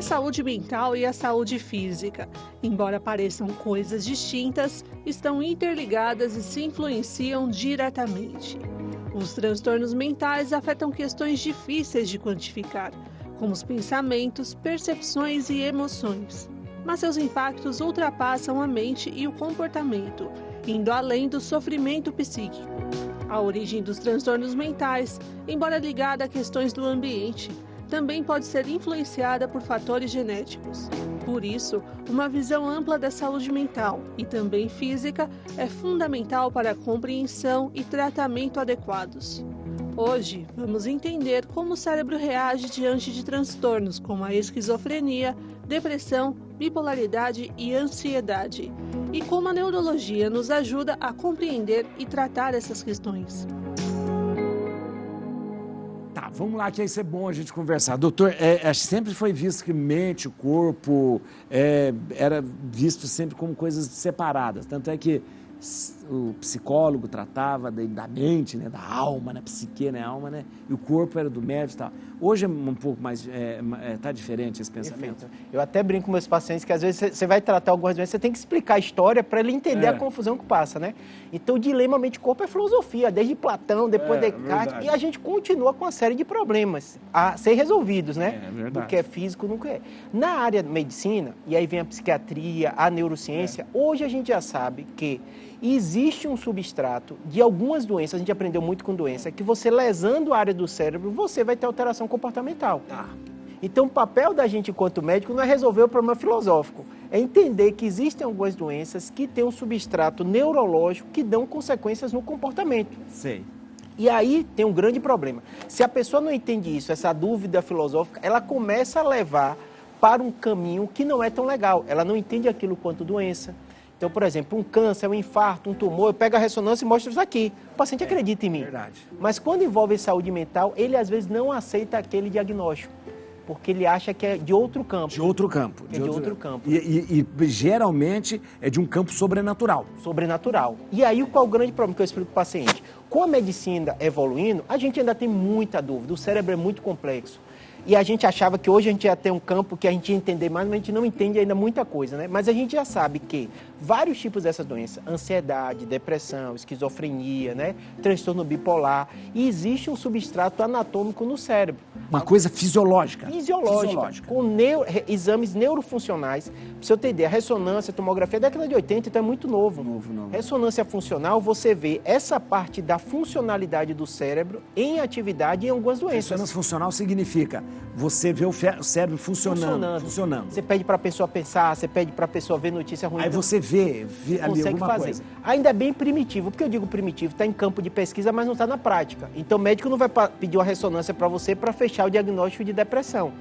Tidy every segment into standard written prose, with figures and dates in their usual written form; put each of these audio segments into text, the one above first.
saúde mental e a saúde física, embora pareçam coisas distintas, estão interligadas e se influenciam diretamente. Os transtornos mentais afetam questões difíceis de quantificar, como os pensamentos, percepções e emoções. Mas seus impactos ultrapassam a mente e o comportamento, indo além do sofrimento psíquico. A origem dos transtornos mentais, embora ligada a questões do ambiente, também pode ser influenciada por fatores genéticos. Por isso, uma visão ampla da saúde mental e também física é fundamental para a compreensão e tratamento adequados. Hoje, vamos entender como o cérebro reage diante de transtornos como a esquizofrenia, depressão, bipolaridade e ansiedade, e como a neurologia nos ajuda a compreender e tratar essas questões. Tá, vamos lá, que aí isso é bom a gente conversar. Doutor, sempre foi visto que mente, o corpo, era visto sempre como coisas separadas. Tanto é que o psicólogo tratava da mente, né, da alma, né, psique, né, alma, né, e o corpo era do médico e tal. Hoje é um pouco mais, tá diferente esse pensamento. Perfeito. Eu até brinco com meus pacientes que às vezes você vai tratar algumas doenças, você tem que explicar a história para ele entender a confusão que passa, né? Então o dilema mente-corpo é filosofia, desde Platão, depois Descartes, e a gente continua com uma série de problemas a ser resolvidos, né? Do que é físico, não é. Na área de medicina, e aí vem a psiquiatria, a neurociência, hoje a gente já sabe que existe um substrato de algumas doenças, a gente aprendeu muito com doença, que você lesando a área do cérebro, você vai ter alteração comportamental. Então o papel da gente enquanto médico não é resolver o problema filosófico, é entender que existem algumas doenças que têm um substrato neurológico que dão consequências no comportamento. Sei. E aí tem um grande problema. Se a pessoa não entende isso, essa dúvida filosófica, ela começa a levar para um caminho que não é tão legal. Ela não entende aquilo quanto doença. Então, por exemplo, um câncer, um infarto, um tumor, eu pego a ressonância e mostro isso aqui. O paciente acredita em mim. Verdade. Mas quando envolve saúde mental, ele às vezes não aceita aquele diagnóstico, porque ele acha que é de outro campo. De outro campo. De outro campo. E geralmente é de um campo sobrenatural. Sobrenatural. E aí qual é o grande problema que eu explico para o paciente? Com a medicina evoluindo, a gente ainda tem muita dúvida. O cérebro é muito complexo. E a gente achava que hoje a gente ia ter um campo que a gente ia entender mais, mas a gente não entende ainda muita coisa, né? Mas a gente já sabe que vários tipos dessas doenças, ansiedade, depressão, esquizofrenia, né? Transtorno bipolar, e existe um substrato anatômico no cérebro. Uma coisa fisiológica. Fisiológica. Com exames neurofuncionais. Pra você ter ideia, a ressonância, a tomografia é da década de 80, então é muito novo. Novo. Ressonância funcional, você vê essa parte da funcionalidade do cérebro em atividade em algumas doenças. Ressonância funcional significa você vê o cérebro funcionando. Você pede para a pessoa pensar, você pede para a pessoa ver notícia ruim. Aí você vê ali alguma coisa. Ainda é bem primitivo. Por que eu digo primitivo? Está em campo de pesquisa, mas não está na prática. Então o médico não vai pedir uma ressonância para você para fechar o diagnóstico de depressão.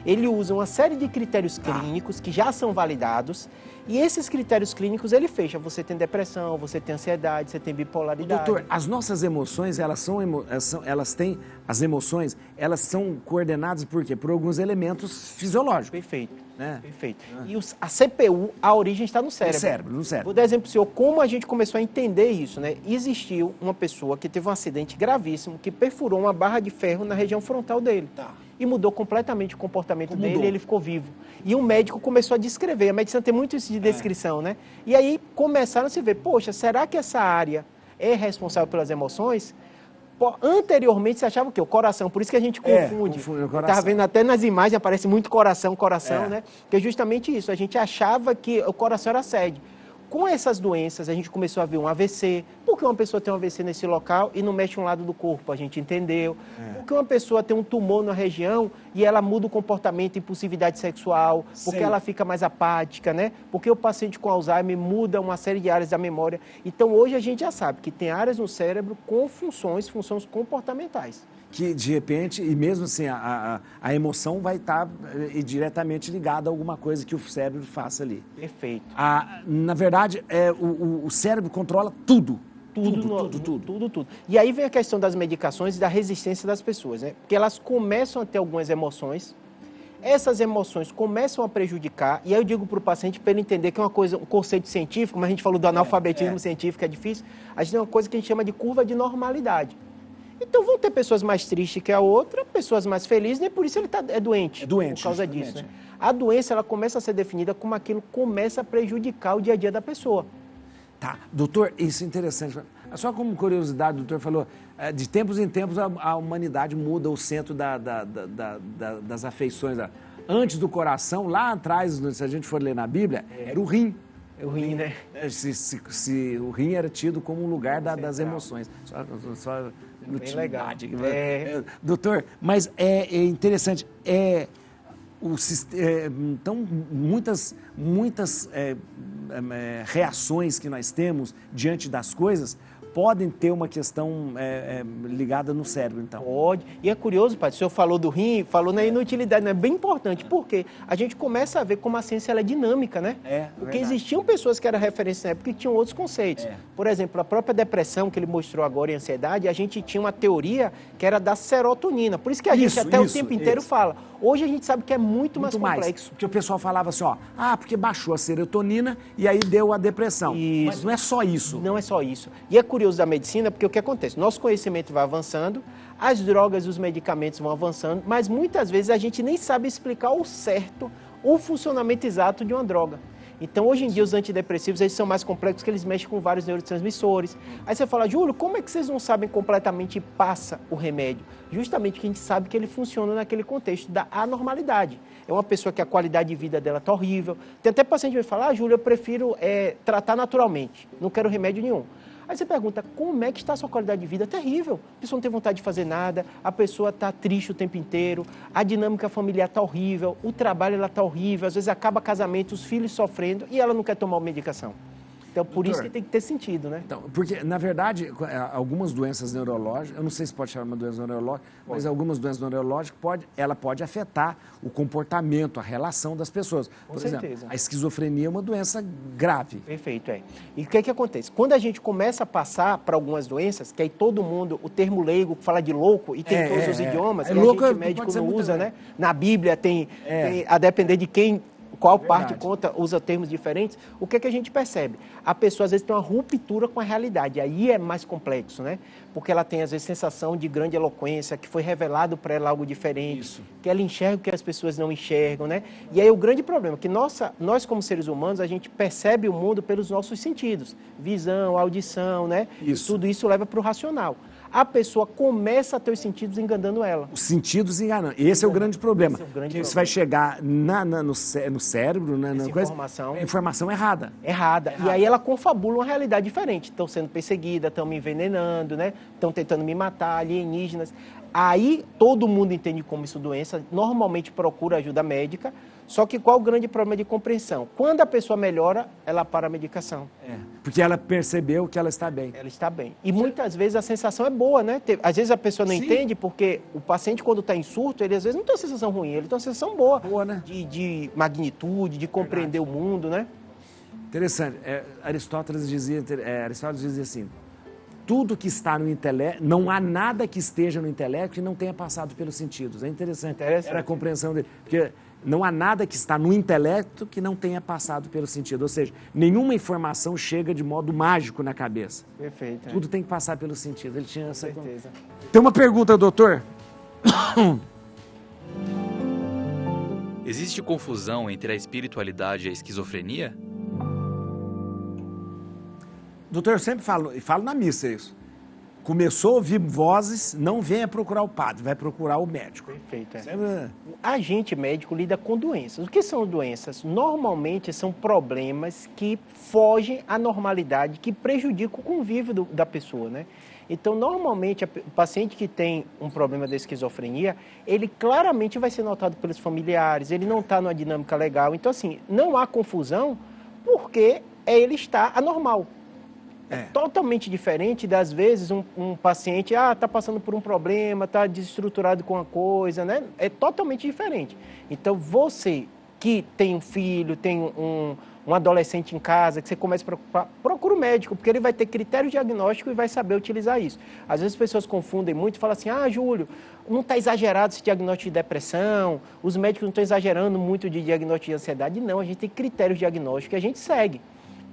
Ele usa uma série de critérios clínicos que já são validados, e esses critérios clínicos ele fecha. Você tem depressão, você tem ansiedade, você tem bipolaridade. Doutor, as nossas emoções, as emoções, elas são coordenadas por quê? Por alguns elementos fisiológicos. Perfeito. Né? Perfeito. E a CPU, a origem está no cérebro. No cérebro. Vou dar exemplo para o senhor como a gente começou a entender isso, né? Existiu uma pessoa que teve um acidente gravíssimo, que perfurou uma barra de ferro na região frontal dele. E mudou completamente o comportamento dele, e ele ficou vivo. E um médico começou a descrever, a medicina tem muito isso de descrição, né? E aí começaram a se ver, poxa, será que essa área é responsável pelas emoções? Anteriormente você achava o quê? O coração, por isso que a gente confunde. Confunde o coração. Eu estava vendo até nas imagens, aparece muito coração, né? Que é justamente isso, a gente achava que o coração era a sede. Com essas doenças, a gente começou a ver um AVC. Por que uma pessoa tem um AVC nesse local e não mexe um lado do corpo? A gente entendeu. Por que uma pessoa tem um tumor na região e ela muda o comportamento, impulsividade sexual? Porque ela fica mais apática, né? Porque o paciente com Alzheimer muda uma série de áreas da memória. Então, hoje a gente já sabe que tem áreas no cérebro com funções comportamentais. Que, de repente, e mesmo assim, a emoção vai estar diretamente ligada a alguma coisa que o cérebro faça ali. Perfeito. Na verdade, o cérebro controla tudo. Tudo. E aí vem a questão das medicações e da resistência das pessoas, né? Porque elas começam a ter algumas emoções, essas emoções começam a prejudicar, e aí eu digo para o paciente, para ele entender que é uma coisa, um conceito científico, mas a gente falou do analfabetismo científico, é difícil, a gente tem uma coisa que a gente chama de curva de normalidade. Então vão ter pessoas mais tristes que a outra, pessoas mais felizes, nem por isso ele é doente. É doente, por causa disso, né? A doença, ela começa a ser definida como aquilo que começa a prejudicar o dia a dia da pessoa. Tá, doutor, isso é interessante. Só como curiosidade, o doutor falou, de tempos em tempos a humanidade muda o centro das afeições. Antes do coração, lá atrás, se a gente for ler na Bíblia, era o rim. É o rim, né? Se o rim era tido como um lugar das emoções. Só bem legal. Doutor, mas é interessante, então, muitas reações que nós temos diante das coisas podem ter uma questão ligada no cérebro, então. Pode. E é curioso, pai, o senhor falou do rim, falou na inutilidade, né? É bem importante, porque a gente começa a ver como a ciência ela é dinâmica, né? Porque existiam pessoas que eram referência na época que tinham outros conceitos. Por exemplo, a própria depressão que ele mostrou agora e a ansiedade, a gente tinha uma teoria que era da serotonina. Por isso que a gente até o tempo inteiro fala. Hoje a gente sabe que é muito mais complexo. Porque o pessoal falava assim, porque baixou a serotonina e aí deu a depressão. Isso. Mas não é só isso. Não é só isso. E é curioso da medicina, porque o que acontece? Nosso conhecimento vai avançando, as drogas e os medicamentos vão avançando, mas muitas vezes a gente nem sabe explicar ao certo o funcionamento exato de uma droga. Então, hoje em dia, os antidepressivos eles são mais complexos porque eles mexem com vários neurotransmissores. Aí você fala, Júlio, como é que vocês não sabem completamente e passa o remédio? Justamente que a gente sabe que ele funciona naquele contexto da anormalidade. É uma pessoa que a qualidade de vida dela está horrível. Tem até paciente que vai falar, Júlio, eu prefiro tratar naturalmente, não quero remédio nenhum. Aí você pergunta, como é que está a sua qualidade de vida? Terrível. A pessoa não tem vontade de fazer nada, a pessoa está triste o tempo inteiro, a dinâmica familiar está horrível, o trabalho está horrível, às vezes acaba casamento, os filhos sofrendo e ela não quer tomar medicção. Então, por isso que tem que ter sentido, né? Então, porque, na verdade, algumas doenças neurológicas, eu não sei se pode chamar uma doença neurológica, mas algumas doenças neurológicas, ela pode afetar o comportamento, a relação das pessoas. Por exemplo, a esquizofrenia é uma doença grave. Perfeito, E o que é que acontece? Quando a gente começa a passar para algumas doenças, que aí todo mundo, o termo leigo que fala de louco, e tem todos os idiomas, e louco, a gente médico não usa, né? Na Bíblia tem, a depender de qual parte conta, usa termos diferentes, o que é que a gente percebe? A pessoa, às vezes, tem uma ruptura com a realidade, aí é mais complexo, né? Porque ela tem, às vezes, sensação de grande eloquência, que foi revelado para ela algo diferente, que ela enxerga o que as pessoas não enxergam, né? E aí o grande problema é que nós, como seres humanos, a gente percebe o mundo pelos nossos sentidos, visão, audição, né? Tudo isso leva para o racional. A pessoa começa a ter os sentidos enganando ela. Os sentidos enganando. Esse é o grande problema. Você vai chegar no cérebro, informação errada. E aí ela confabula uma realidade diferente. Estão sendo perseguidas, estão me envenenando, né? Estão tentando me matar, alienígenas. Aí todo mundo entende como isso é doença, normalmente procura ajuda médica, só que qual o grande problema de compreensão? Quando a pessoa melhora, ela para a medicação. Porque ela percebeu que ela está bem. Ela está bem. E muitas vezes a sensação é boa, né? Às vezes a pessoa não entende porque o paciente, quando está em surto, ele às vezes não tem uma sensação ruim, ele tem uma sensação boa, né? de magnitude, de compreender o mundo, né? Interessante. Aristóteles dizia assim, tudo que está no intelecto, não há nada que esteja no intelecto que não tenha passado pelos sentidos. É interessante. Era a compreensão dele. Porque não há nada que está no intelecto que não tenha passado pelo sentido. Ou seja, nenhuma informação chega de modo mágico na cabeça. Perfeito. Tudo tem que passar pelo sentido. Ele tinha essa certeza. Tem uma pergunta, doutor. Existe confusão entre a espiritualidade e a esquizofrenia? Doutor, eu sempre falo na missa isso. Começou a ouvir vozes, não venha procurar o padre, vai procurar o médico. Perfeito. A gente médico lida com doenças. O que são doenças? Normalmente são problemas que fogem à normalidade, que prejudicam o convívio da pessoa, né? Então, normalmente, o paciente que tem um problema da esquizofrenia, ele claramente vai ser notado pelos familiares, ele não está numa dinâmica legal. Então, assim, não há confusão porque ele está anormal. É totalmente diferente das vezes um paciente está passando por um problema, está desestruturado com uma coisa, né? É totalmente diferente. Então, você que tem um filho, tem um adolescente em casa, que você começa a preocupar, procura o médico, porque ele vai ter critério diagnóstico e vai saber utilizar isso. Às vezes as pessoas confundem muito e falam assim, Júlio, não está exagerado esse diagnóstico de depressão, os médicos não estão exagerando muito de diagnóstico de ansiedade. Não, a gente tem critérios diagnósticos que a gente segue.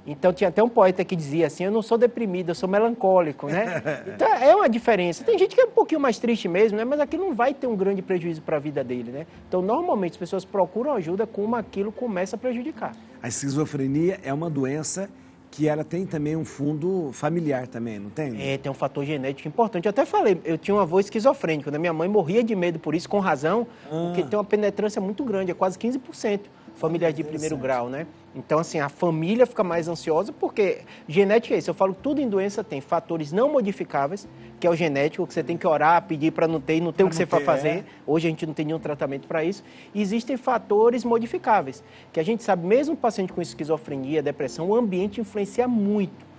Então, tinha até um poeta que dizia assim, eu não sou deprimido, eu sou melancólico, né? Então, é uma diferença. Tem gente que é um pouquinho mais triste mesmo, né? Mas aquilo não vai ter um grande prejuízo para a vida dele, né? Então, normalmente, as pessoas procuram ajuda como aquilo começa a prejudicar. A esquizofrenia é uma doença que ela tem também um fundo familiar também, não tem? É, tem um fator genético importante. Eu até falei, eu tinha um avô esquizofrênico, né? Minha mãe morria de medo por isso, com razão, porque tem uma penetrância muito grande, é quase 15%. Familiar de primeiro grau, né? Então, assim, a família fica mais ansiosa porque genética é isso. Eu falo tudo em doença tem fatores não modificáveis, que é o genético, que você tem que orar, pedir para não ter e não ter o que você for fazer. Hoje a gente não tem nenhum tratamento para isso. E existem fatores modificáveis, que a gente sabe, mesmo o paciente com esquizofrenia, depressão, o ambiente influencia muito.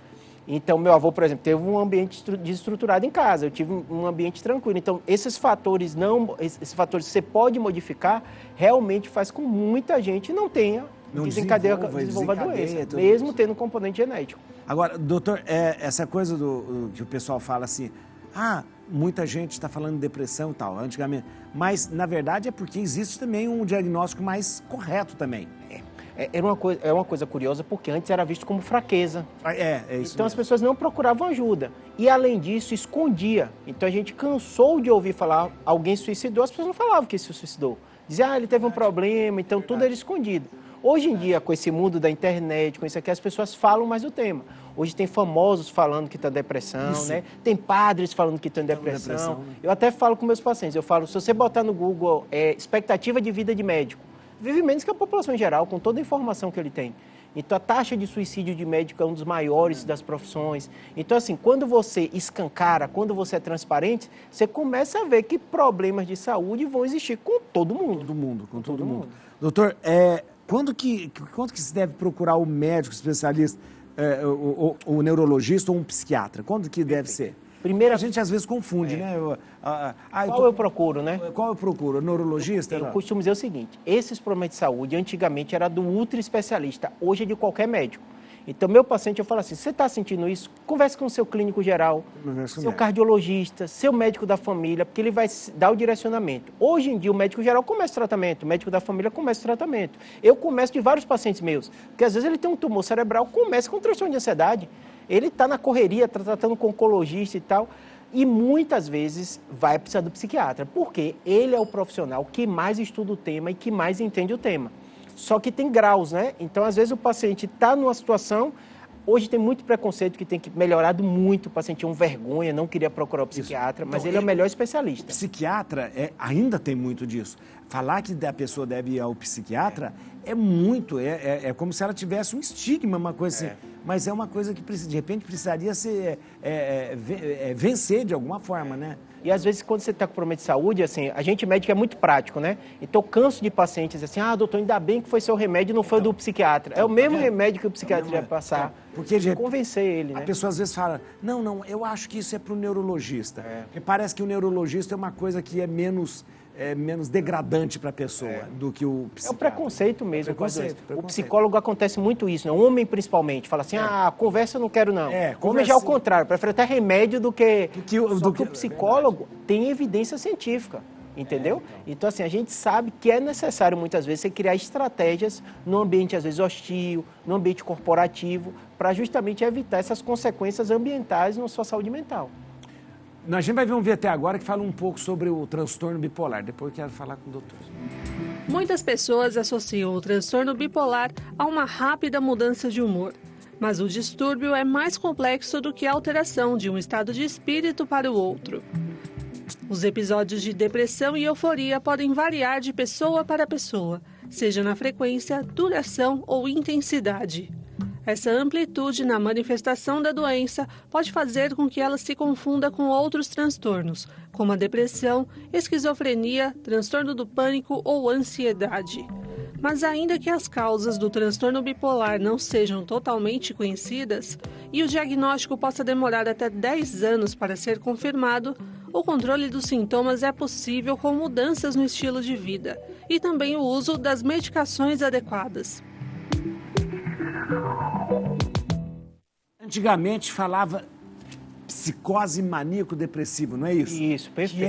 Então, meu avô, por exemplo, teve um ambiente desestruturado em casa, eu tive um ambiente tranquilo. Então, esses fatores que você pode modificar, realmente faz com que muita gente não tenha, desenvolva a doença, mesmo isso, tendo um componente genético. Agora, doutor, essa coisa que o pessoal fala assim, muita gente está falando de depressão e tal, antigamente, mas, na verdade, é porque existe também um diagnóstico mais correto também. É uma coisa curiosa, porque antes era visto como fraqueza. É isso então mesmo. As pessoas não procuravam ajuda. E, além disso, escondia. Então, a gente cansou de ouvir falar, alguém suicidou, as pessoas não falavam que se suicidou. Dizia, ele teve um problema, então tudo era escondido. Hoje em dia, com esse mundo da internet, com isso aqui, as pessoas falam mais do tema. Hoje tem famosos falando que estão em depressão, né? Tem padres falando que estão em depressão. Eu até falo com meus pacientes, eu falo, se você botar no Google expectativa de vida de médico, vive menos que a população em geral, com toda a informação que ele tem. Então, a taxa de suicídio de médico é um dos maiores das profissões. Então, assim, quando você escancara, quando você é transparente, você começa a ver que problemas de saúde vão existir com todo mundo. Com todo mundo. Doutor, quando que se deve procurar o médico especialista, o neurologista ou um psiquiatra? Quando que deve ser? Primeiro, a gente às vezes confunde, né? Qual eu procuro, né? Qual eu procuro? Neurologista? Eu costumo dizer o seguinte, esses problemas de saúde, antigamente era do ultra especialista, hoje é de qualquer médico. Então, meu paciente, eu falo assim, você está sentindo isso? Converse com o seu clínico geral, seu cardiologista, seu médico da família, porque ele vai dar o direcionamento. Hoje em dia, o médico geral começa o tratamento, o médico da família começa o tratamento. Eu começo de vários pacientes meus, porque às vezes ele tem um tumor cerebral, começa com transtorno de ansiedade. Ele está na correria, está tratando com oncologista e tal, e muitas vezes vai precisar do psiquiatra, porque ele é o profissional que mais estuda o tema e que mais entende o tema. Só que tem graus, né? Então, às vezes, o paciente está numa situação... Hoje tem muito preconceito que tem que melhorar muito, o paciente tinha vergonha, não queria procurar o psiquiatra, mas então, ele é o melhor especialista. O psiquiatra ainda tem muito disso. Falar que a pessoa deve ir ao psiquiatra é como se ela tivesse um estigma, uma coisa assim. Mas é uma coisa que, de repente, precisaria ser, vencer de alguma forma, né? E às vezes, quando você está com problema de saúde, assim, a gente médico é muito prático, né? Então, eu canso de pacientes assim, doutor, ainda bem que foi seu remédio, não foi do psiquiatra. É o mesmo remédio que o psiquiatra ia passar. Porque de convencer ele, né? A pessoa às vezes fala, não, eu acho que isso é para o neurologista. Porque parece que o neurologista é uma coisa que é menos degradante para a pessoa do que o psiquiatra. É o preconceito mesmo. O psicólogo acontece muito isso, né? O homem principalmente fala assim, conversa eu não quero não. O homem já é o contrário, prefere até remédio do que o psicólogo tem evidência científica. Entendeu? Então, assim, a gente sabe que é necessário, muitas vezes, você criar estratégias no ambiente, às vezes, hostil, no ambiente corporativo, para justamente evitar essas consequências ambientais na sua saúde mental. A gente vai ver um VT agora que fala um pouco sobre o transtorno bipolar. Depois eu quero falar com o doutor. Muitas pessoas associam o transtorno bipolar a uma rápida mudança de humor. Mas o distúrbio é mais complexo do que a alteração de um estado de espírito para o outro. Os episódios de depressão e euforia podem variar de pessoa para pessoa, seja na frequência, duração ou intensidade. Essa amplitude na manifestação da doença pode fazer com que ela se confunda com outros transtornos, como a depressão, esquizofrenia, transtorno do pânico ou ansiedade. Mas ainda que as causas do transtorno bipolar não sejam totalmente conhecidas e o diagnóstico possa demorar até 10 anos para ser confirmado, o controle dos sintomas é possível com mudanças no estilo de vida e também o uso das medicações adequadas. Antigamente falava psicose maníaco-depressivo, não é isso? Isso, perfeito.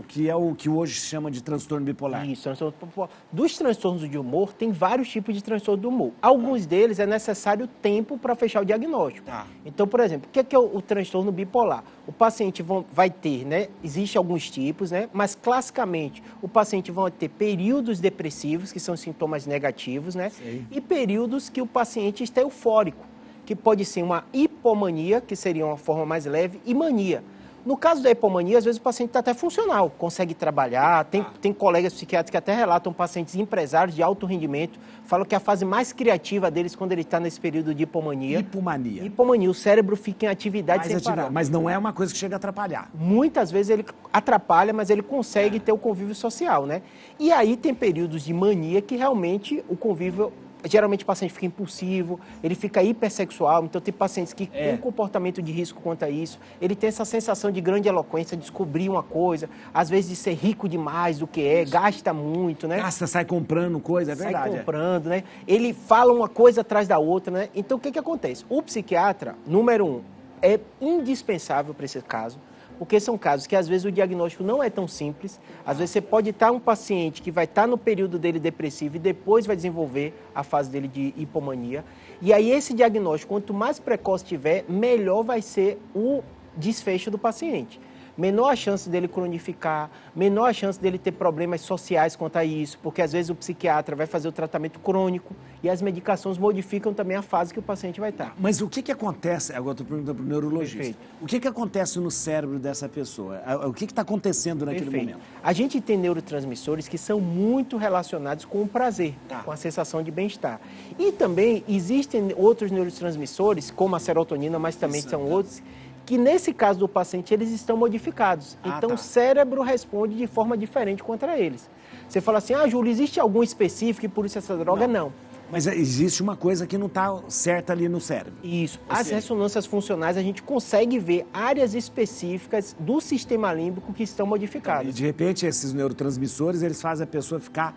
Que é o que hoje se chama de transtorno bipolar. Isso, transtorno bipolar. Dos transtornos de humor, tem vários tipos de transtorno do humor. Alguns deles é necessário tempo para fechar o diagnóstico. Tá. Então, por exemplo, o que é o transtorno bipolar? O paciente vai ter, né? Existem alguns tipos, né? Mas classicamente o paciente vai ter períodos depressivos, que são sintomas negativos, né? Sei. E períodos que o paciente está eufórico, que pode ser uma hipomania, que seria uma forma mais leve, e mania. No caso da hipomania, às vezes o paciente está até funcional, consegue trabalhar, tem colegas psiquiatras que até relatam pacientes empresários de alto rendimento, falam que a fase mais criativa deles quando ele está nesse período de hipomania. Hipomania. Hipomania, o cérebro fica em atividade sem parar. Mas não é uma coisa que chega a atrapalhar. Muitas vezes ele atrapalha, mas ele consegue ter o convívio social, né? E aí tem períodos de mania que realmente o convívio... Geralmente o paciente fica impulsivo, ele fica hipersexual, então tem pacientes que têm um comportamento de risco quanto a isso, ele tem essa sensação de grande eloquência, de descobrir uma coisa, às vezes de ser rico demais do que é, gasta muito, né? Gasta, sai comprando coisa, é verdade. Sai comprando, né? Ele fala uma coisa atrás da outra, né? Então o que acontece? O psiquiatra, número 1, é indispensável para esse caso, porque são casos que às vezes o diagnóstico não é tão simples. Às vezes você pode estar um paciente que vai estar no período dele depressivo e depois vai desenvolver a fase dele de hipomania. E aí esse diagnóstico, quanto mais precoce tiver, melhor vai ser o desfecho do paciente. Menor a chance dele cronificar, menor a chance dele ter problemas sociais quanto a isso, porque às vezes o psiquiatra vai fazer o tratamento crônico e as medicações modificam também a fase que o paciente vai estar. Mas o que acontece, agora estou perguntando para o neurologista, Perfeito. O que acontece no cérebro dessa pessoa? O que está acontecendo naquele Perfeito. momento? A gente tem neurotransmissores que são muito relacionados com o prazer, com a sensação de bem-estar. E também existem outros neurotransmissores, como a serotonina, mas também são outros, que nesse caso do paciente eles estão modificados. Então o cérebro responde de forma diferente contra eles. Você fala assim, Júlio, existe algum específico e por isso essa droga? Não. Mas existe uma coisa que não está certa ali no cérebro. Isso. As ressonâncias funcionais, a gente consegue ver áreas específicas do sistema límbico que estão modificadas. E de repente, esses neurotransmissores, eles fazem a pessoa ficar,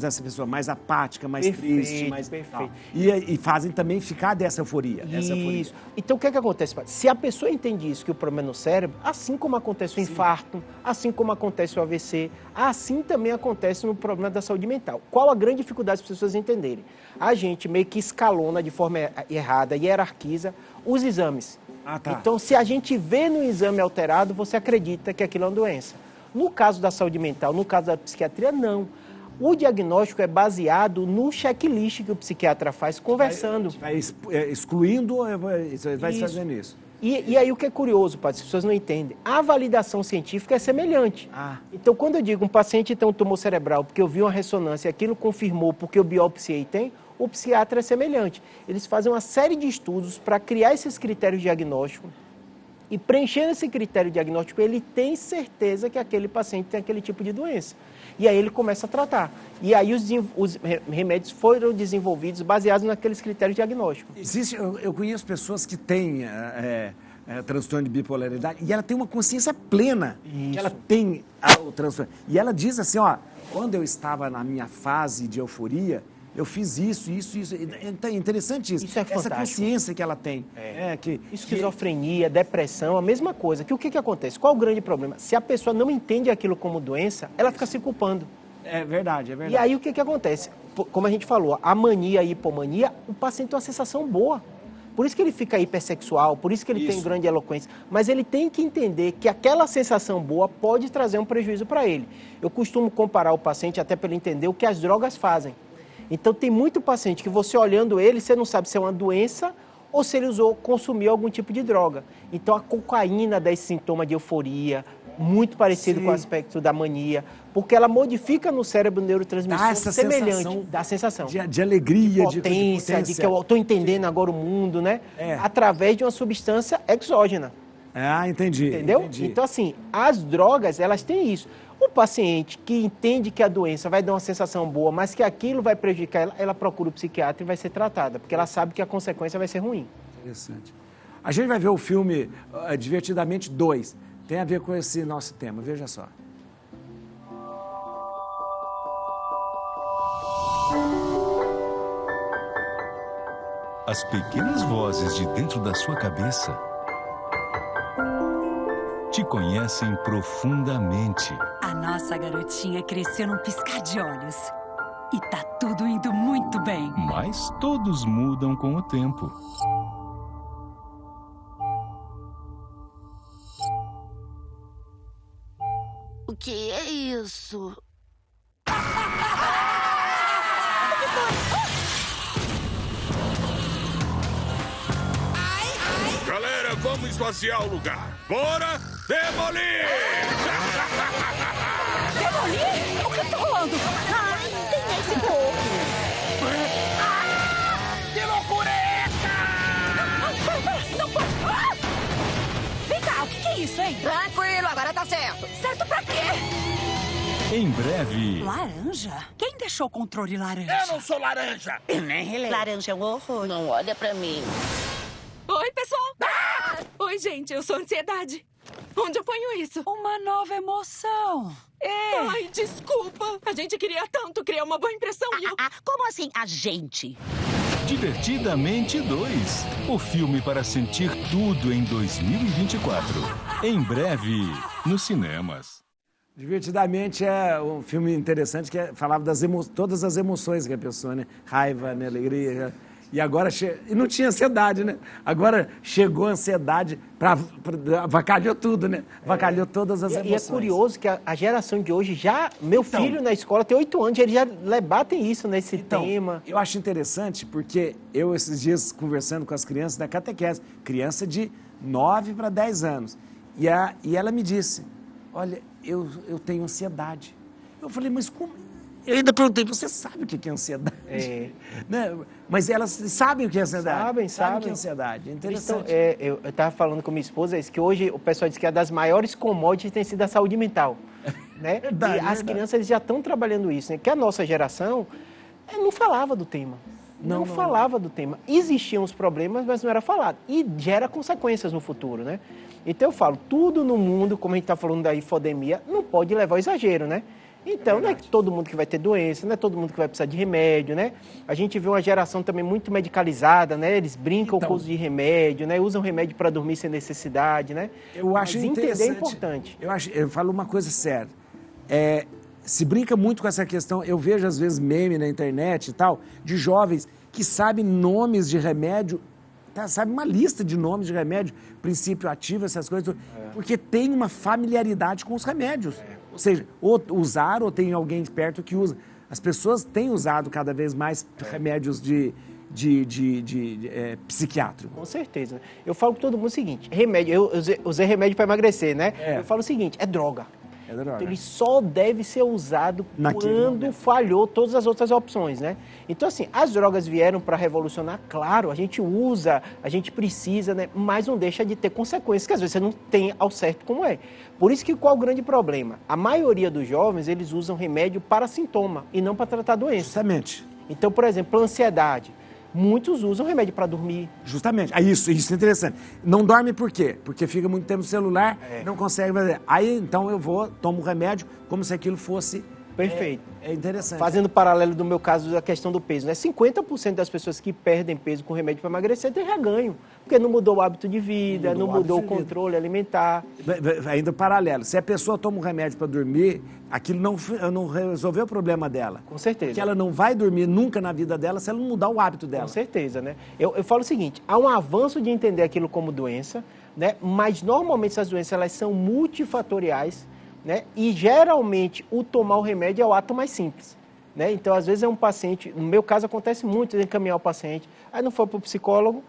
essa pessoa mais apática, mais triste, mais... Perfeito. E fazem também ficar dessa euforia. Isso. Então, o que acontece? Se a pessoa entende isso, que o problema é no cérebro, assim como acontece o infarto, assim como acontece o AVC, assim também acontece no problema da saúde mental. Qual a grande dificuldade das pessoas entenderem? A gente meio que escalona de forma errada, hierarquiza os exames. Então, se a gente vê no exame alterado, você acredita que aquilo é uma doença. No caso da saúde mental, no caso da psiquiatria, não. O diagnóstico é baseado no checklist que o psiquiatra faz conversando. Vai excluindo, vai fazendo isso. E aí o que é curioso, as pessoas não entendem, a validação científica é semelhante. Então, quando eu digo um paciente tem um tumor cerebral porque eu vi uma ressonância e aquilo confirmou porque eu biopsiei tem, o psiquiatra é semelhante. Eles fazem uma série de estudos para criar esses critérios diagnósticos e preenchendo esse critério diagnóstico, ele tem certeza que aquele paciente tem aquele tipo de doença. E aí ele começa a tratar. E aí os remédios foram desenvolvidos baseados naqueles critérios diagnósticos. Eu conheço pessoas que têm transtorno de bipolaridade e ela tem uma consciência plena que ela tem o transtorno. E ela diz assim, quando eu estava na minha fase de euforia, eu fiz isso. É interessante isso. Isso é fantástico. Essa consciência que ela tem. Esquizofrenia, depressão, a mesma coisa. O que acontece? Qual o grande problema? Se a pessoa não entende aquilo como doença, ela fica se culpando. É verdade. E aí o que acontece? Como a gente falou, a mania, a hipomania, o paciente tem uma sensação boa. Por isso que ele fica hipersexual, por isso que ele tem grande eloquência. Mas ele tem que entender que aquela sensação boa pode trazer um prejuízo para ele. Eu costumo comparar o paciente até para ele entender o que as drogas fazem. Então, tem muito paciente que você olhando ele, você não sabe se é uma doença ou se ele consumiu algum tipo de droga. Então, a cocaína dá esse sintoma de euforia, muito parecido com o aspecto da mania, porque ela modifica no cérebro neurotransmissor semelhante. Dá a sensação de alegria, de potência, de que eu estou entendendo agora o mundo, né? Através de uma substância exógena. Entendi. Entendeu? Entendi. Então, assim, as drogas, elas têm isso. O paciente que entende que a doença vai dar uma sensação boa, mas que aquilo vai prejudicar ela, ela procura o psiquiatra e vai ser tratada, porque ela sabe que a consequência vai ser ruim. Interessante. A gente vai ver o filme Divertidamente 2. Tem a ver com esse nosso tema, veja só. As pequenas vozes de dentro da sua cabeça te conhecem profundamente. A nossa garotinha cresceu num piscar de olhos. E tá tudo indo muito bem. Mas todos mudam com o tempo. O que é isso? Galera, vamos esvaziar o lugar. Bora demolir! Demolir? O que tá rolando? Ai, tem esse povo. Que loucura é essa? Não pode! Vem cá, o que é isso, hein? Tranquilo, agora tá certo. Certo pra quê? Em breve, Laranja? Quem deixou o controle laranja? Eu não sou laranja. Eu nem relei. Laranja é um horror. Não olha pra mim. Oi, pessoal! Oi, gente, eu sou ansiedade. Onde eu ponho isso? Uma nova emoção. É. Ai, desculpa. A gente queria tanto criar uma boa impressão e eu... Como assim, a gente? Divertidamente 2. O filme para sentir tudo em 2024. Em breve, nos cinemas. Divertidamente é um filme interessante que falava das todas as emoções que a pessoa, né? Raiva, né? Alegria. E agora e não tinha ansiedade, né? Agora chegou a ansiedade, avacalhou tudo, né? Avacalhou todas as emoções. E é curioso que a geração de hoje já... Meu filho na escola tem 8 anos, eles já debatem isso nesse tema. Eu acho interessante porque eu, esses dias, conversando com as crianças da catequese, criança de 9 para 10 anos, e ela me disse, olha, eu tenho ansiedade. Eu falei, mas como... Eu ainda perguntei, você sabe o que é ansiedade? É. Né? Mas elas sabem o que é ansiedade. Sabem o que é ansiedade. É interessante. Então, eu estava falando com minha esposa isso, que hoje o pessoal diz que é das maiores commodities tem sido a saúde mental. Né? Verdade, e as crianças eles já estão trabalhando isso, né? Que a nossa geração não falava do tema. Não falava do tema. Existiam os problemas, mas não era falado. E gera consequências no futuro, né? Então eu falo, tudo no mundo, como a gente está falando da infodemia, não pode levar ao exagero, né? Então, não é todo mundo que vai ter doença, não é todo mundo que vai precisar de remédio, né? A gente vê uma geração também muito medicalizada, né? Eles brincam com o uso de remédio, né? Usam remédio para dormir sem necessidade, né? Eu acho entender é importante. Eu falo uma coisa séria. Se brinca muito com essa questão, eu vejo às vezes meme na internet e tal, de jovens que sabem nomes de remédio, sabe uma lista de nomes de remédio, princípio ativo, essas coisas, porque tem uma familiaridade com os remédios. Ou seja, ou usar ou tem alguém perto que usa. As pessoas têm usado cada vez mais remédios psiquiátricos. Com certeza. Eu falo com todo mundo o seguinte, remédio, eu usei remédio para emagrecer, né? Eu falo o seguinte, é droga. Então, ele só deve ser usado quando falhou todas as outras opções, né? Então, assim, as drogas vieram para revolucionar, claro, a gente usa, a gente precisa, né? Mas não deixa de ter consequências, que às vezes você não tem ao certo como é. Por isso que qual o grande problema? A maioria dos jovens, eles usam remédio para sintoma e não para tratar doença. Justamente. Então, por exemplo, ansiedade. Muitos usam remédio para dormir. Justamente. Isso é interessante. Não dorme por quê? Porque fica muito tempo no celular, não consegue fazer. Aí, então, tomo um remédio como se aquilo fosse... Perfeito. É interessante. Fazendo paralelo do meu caso da questão do peso, né? 50% das pessoas que perdem peso com remédio para emagrecer tem reganho. Porque não mudou o hábito de vida, não mudou o controle alimentar. Ainda paralelo. Se a pessoa toma um remédio para dormir, aquilo não resolveu o problema dela. Com certeza. Porque ela não vai dormir nunca na vida dela se ela não mudar o hábito dela. Com certeza, né? Eu falo o seguinte, há um avanço de entender aquilo como doença, né? Mas normalmente essas doenças elas são multifatoriais, né? E geralmente o tomar o remédio é o ato mais simples, né? Então, às vezes é um paciente, no meu caso acontece muito, encaminhar o paciente, aí não foi para o psicólogo,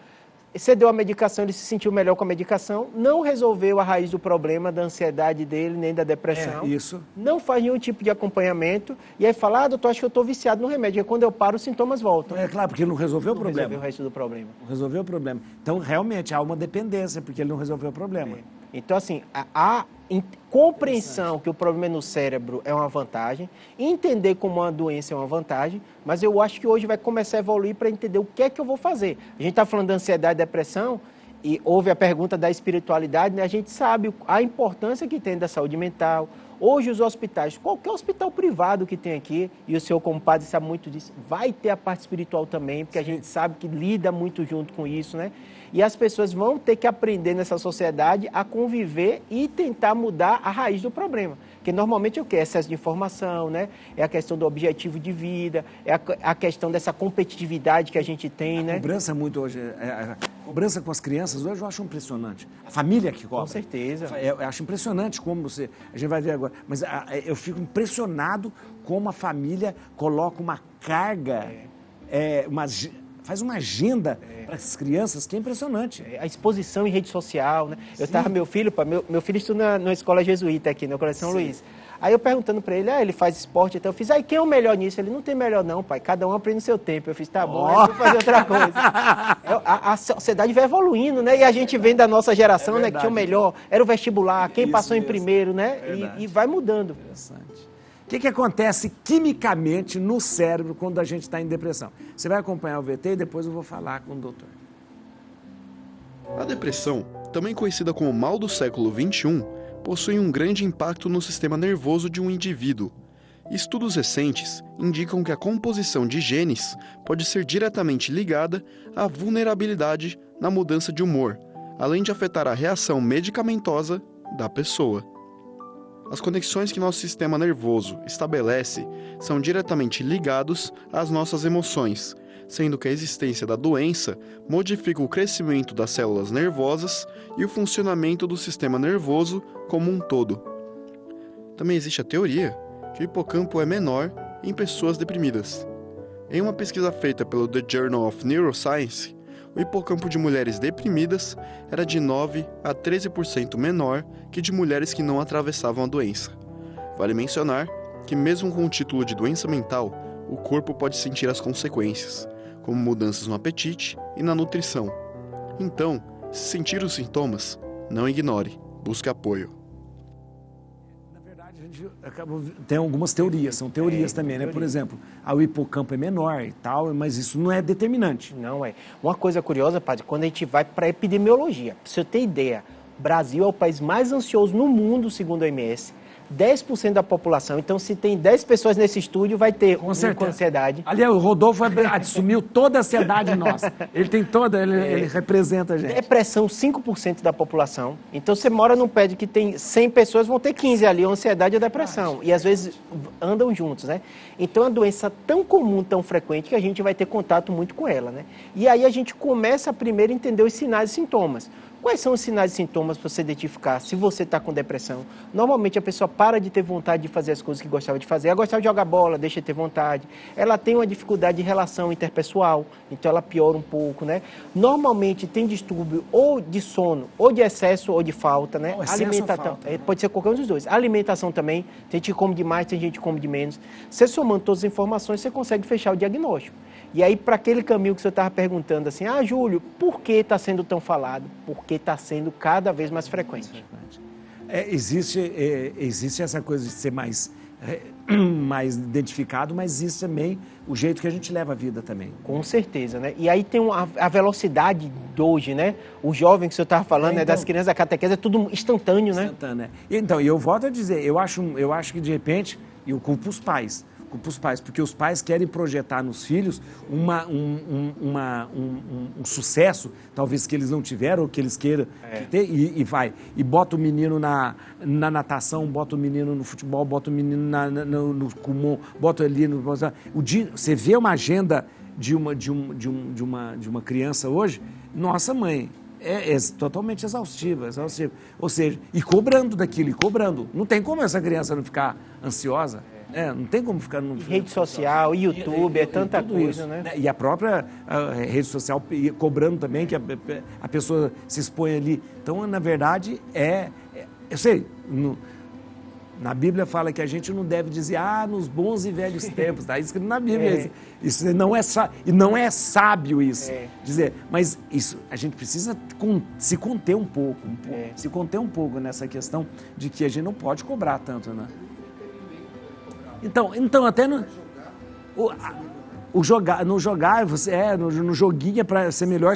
você deu a medicação, ele se sentiu melhor com a medicação, não resolveu a raiz do problema, da ansiedade dele, nem da depressão. Isso. Não faz nenhum tipo de acompanhamento, e aí fala, doutor, acho que eu estou viciado no remédio, e quando eu paro, os sintomas voltam. É claro, porque ele não resolveu o problema. Não resolveu o resto do problema. Não resolveu o problema. Então, realmente, há uma dependência, porque ele não resolveu o problema. Então, assim, a compreensão que o problema é no cérebro é uma vantagem, entender como uma doença é uma vantagem, mas eu acho que hoje vai começar a evoluir para entender o que é que eu vou fazer. A gente está falando de ansiedade e depressão, e houve a pergunta da espiritualidade, né? A gente sabe a importância que tem da saúde mental, Hoje os hospitais, qualquer hospital privado que tem aqui, e o senhor como padre sabe muito disso, vai ter a parte espiritual também, porque a gente sabe que lida muito junto com isso, né? E as pessoas vão ter que aprender nessa sociedade a conviver e tentar mudar a raiz do problema. Porque normalmente é o quê? Excesso de informação, né? É a questão do objetivo de vida, é a questão dessa competitividade que a gente tem, né? A cobrança muito hoje, a cobrança com as crianças hoje eu acho impressionante. A família que cobra. Com certeza. Eu acho impressionante como a gente vai ver agora, mas eu fico impressionado como a família coloca uma carga, faz uma agenda para as crianças que é impressionante. A exposição em rede social, né? Sim. Eu tava, meu filho estuda na escola jesuíta aqui, no Coração Luiz. Aí eu perguntando para ele, ele faz esporte, então eu fiz, quem é o melhor nisso? Ele, não tem melhor não, pai, cada um aprende no seu tempo. Eu fiz, tá bom, eu vou fazer outra coisa. A sociedade vai evoluindo, né? E a gente vem da nossa geração, né, que tinha o melhor, era o vestibular, quem passou em primeiro, né? E vai mudando. Interessante. O que acontece quimicamente no cérebro quando a gente está em depressão? Você vai acompanhar o VT e depois eu vou falar com o doutor. A depressão, também conhecida como mal do século XXI, possui um grande impacto no sistema nervoso de um indivíduo. Estudos recentes indicam que a composição de genes pode ser diretamente ligada à vulnerabilidade na mudança de humor, além de afetar a reação medicamentosa da pessoa. As conexões que nosso sistema nervoso estabelece são diretamente ligados às nossas emoções, sendo que a existência da doença modifica o crescimento das células nervosas e o funcionamento do sistema nervoso como um todo. Também existe a teoria que o hipocampo é menor em pessoas deprimidas. Em uma pesquisa feita pelo The Journal of Neuroscience, o hipocampo de mulheres deprimidas era de 9 a 13% menor que de mulheres que não atravessavam a doença. Vale mencionar que mesmo com o título de doença mental, o corpo pode sentir as consequências, como mudanças no apetite e na nutrição. Então, se sentir os sintomas, não ignore, busque apoio. Na verdade, a gente tem algumas teorias, são teorias também, né? Por exemplo, o hipocampo é menor e tal, mas isso não é determinante. Não é. Uma coisa curiosa, padre, quando a gente vai para a epidemiologia, para você ter ideia, o Brasil é o país mais ansioso no mundo, segundo a OMS. 10% da população. Então, se tem 10 pessoas nesse estúdio, vai ter com ansiedade. Aliás, o Rodolfo assumiu toda a ansiedade nossa. Ele tem toda, ele representa a gente. Depressão, 5% da população. Então, você mora num prédio que tem 100 pessoas, vão ter 15 ali, a ansiedade e a depressão. E, às vezes, andam juntos, né? Então, é uma doença tão comum, tão frequente, que a gente vai ter contato muito com ela, né? E aí, a gente começa a primeiro entender os sinais e sintomas. Quais são os sinais e sintomas para você identificar se você está com depressão? Normalmente a pessoa para de ter vontade de fazer as coisas que gostava de fazer. Ela gostava de jogar bola, deixa de ter vontade. Ela tem uma dificuldade de relação interpessoal, então ela piora um pouco, né? Normalmente tem distúrbio ou de sono, ou de excesso ou de falta, né? Alimentação, falta, né? Pode ser qualquer um dos dois. Alimentação também, tem gente que come demais, tem gente que come de menos. Você somando todas as informações, você consegue fechar o diagnóstico. E aí, para aquele caminho que você estava perguntando assim, Júlio, por que está sendo tão falado? Porque está sendo cada vez mais frequente. Existe essa coisa de ser mais identificado, mas existe também o jeito que a gente leva a vida também. Com certeza, né? E aí tem a velocidade de hoje, né? O jovem que o senhor estava falando, então, das crianças da catequese, é tudo instantâneo, né? Instantâneo, né? Então, eu volto a dizer, eu acho que de repente, eu culpo os pais, porque os pais querem projetar nos filhos um sucesso, talvez que eles não tiveram, ou que eles queiram ter, e bota o menino na natação, bota o menino no futebol, bota o menino no Kumon, bota ali no... Você vê uma agenda de uma criança hoje, nossa mãe, é totalmente exaustiva. Ou seja, e cobrando daquilo, não tem como essa criança não ficar ansiosa. Não tem como ficar no... Rede social, YouTube, tanta coisa, isso, né? E a própria rede social cobrando também que a pessoa se expõe ali. Então, na verdade, eu sei, na Bíblia fala que a gente não deve dizer, nos bons e velhos tempos, está escrito na Bíblia. Isso não é sábio isso, dizer, mas isso, a gente precisa se conter um pouco, se conter um pouco nessa questão de que a gente não pode cobrar tanto, né? Então até no joguinho é para ser melhor.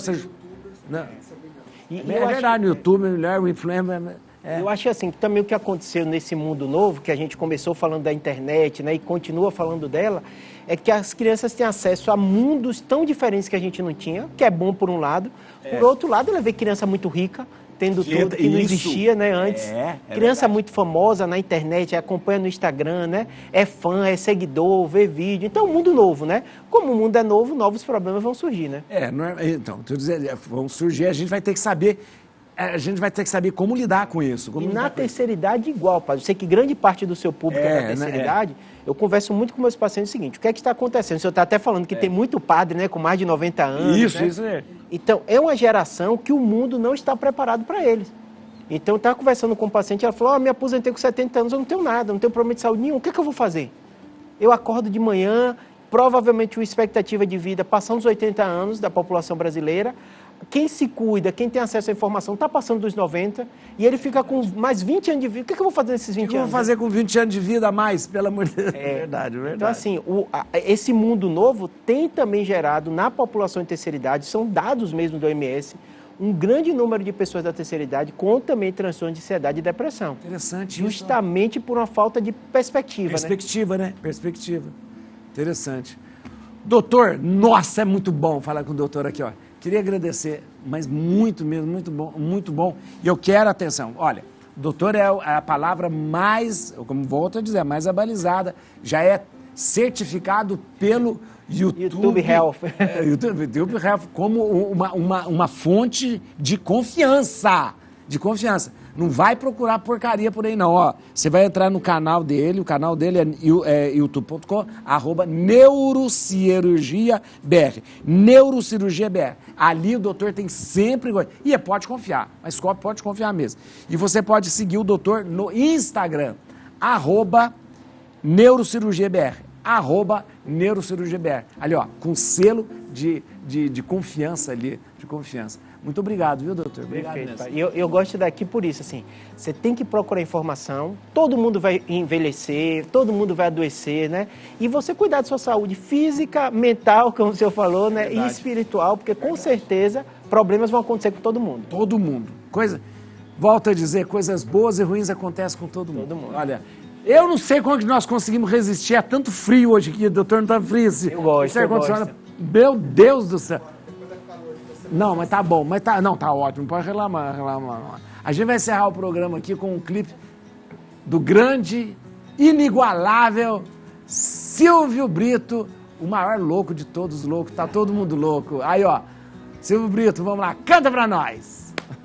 É verdade, no YouTube é melhor, o influencer Eu acho assim, que também o que aconteceu nesse mundo novo, que a gente começou falando da internet, né, e continua falando dela, é que as crianças têm acesso a mundos tão diferentes que a gente não tinha, que é bom por um lado. Por outro lado, ela vê criança muito rica, tendo tudo que não existia, né, antes. Criança muito famosa na internet, acompanha no Instagram, né? É fã, é seguidor, vê vídeo. Então, mundo novo, né? Como o mundo é novo, novos problemas vão surgir, né? Então, vão surgir, a gente vai ter que saber como lidar com isso. E na terceira idade, igual, pai. Eu sei que grande parte do seu público é da terceira idade. Eu converso muito com meus pacientes o seguinte: o que é que está acontecendo? O senhor está até falando que tem muito padre, né, com mais de 90 anos. Isso é. Então, é uma geração que o mundo não está preparado para eles. Então, eu estava conversando com um paciente, ela falou: me aposentei com 70 anos, eu não tenho nada, não tenho problema de saúde nenhum, o que é que eu vou fazer? Eu acordo de manhã, provavelmente uma expectativa de vida passando os 80 anos da população brasileira. Quem se cuida, quem tem acesso à informação, está passando dos 90 e ele fica com mais 20 anos de vida. O que é que eu vou fazer nesses 20 anos? O que eu vou fazer com 20 anos de vida a mais, pelo amor de Deus? Verdade. Então, assim, esse mundo novo tem também gerado na população de terceira idade, são dados mesmo do OMS, um grande número de pessoas da terceira idade com também transtorno de ansiedade e depressão. Interessante. Justamente por uma falta de perspectiva. Perspectiva, né? Perspectiva. Interessante. Doutor, nossa, é muito bom falar com o doutor aqui, ó. Queria agradecer, mas muito mesmo, muito bom. E eu quero atenção. Olha, doutor é a palavra mais, como volto a dizer, mais abalizada. Já é certificado pelo YouTube Health. YouTube Health como uma fonte de confiança. Não vai procurar porcaria por aí, não. Ó, você vai entrar no canal dele, o canal dele é youtube.com/neurocirurgia.br. Neurocirurgia.br. Ali o doutor tem sempre... E pode confiar, mas pode confiar mesmo. E você pode seguir o doutor no Instagram, @neurocirurgia.br. @neurocirurgia.br. Ali, ó, com selo de confiança ali, de confiança. Muito obrigado, viu, doutor? Obrigado mesmo. Eu gosto daqui por isso, assim, você tem que procurar informação, todo mundo vai envelhecer, todo mundo vai adoecer, né? E você cuidar da sua saúde física, mental, como o senhor falou, né? Verdade. E espiritual, porque com certeza problemas vão acontecer com todo mundo. Todo mundo. Volto a dizer, coisas boas e ruins acontecem com todo mundo. Olha, eu não sei como que nós conseguimos resistir a tanto frio hoje aqui, doutor, não tá frio assim. Eu gosto. Meu Deus do céu. Não, mas tá bom, tá ótimo, pode reclamar. A gente vai encerrar o programa aqui com um clipe do grande, inigualável Silvio Brito, o maior louco de todos os loucos, tá todo mundo louco. Aí, ó, Silvio Brito, vamos lá, canta pra nós!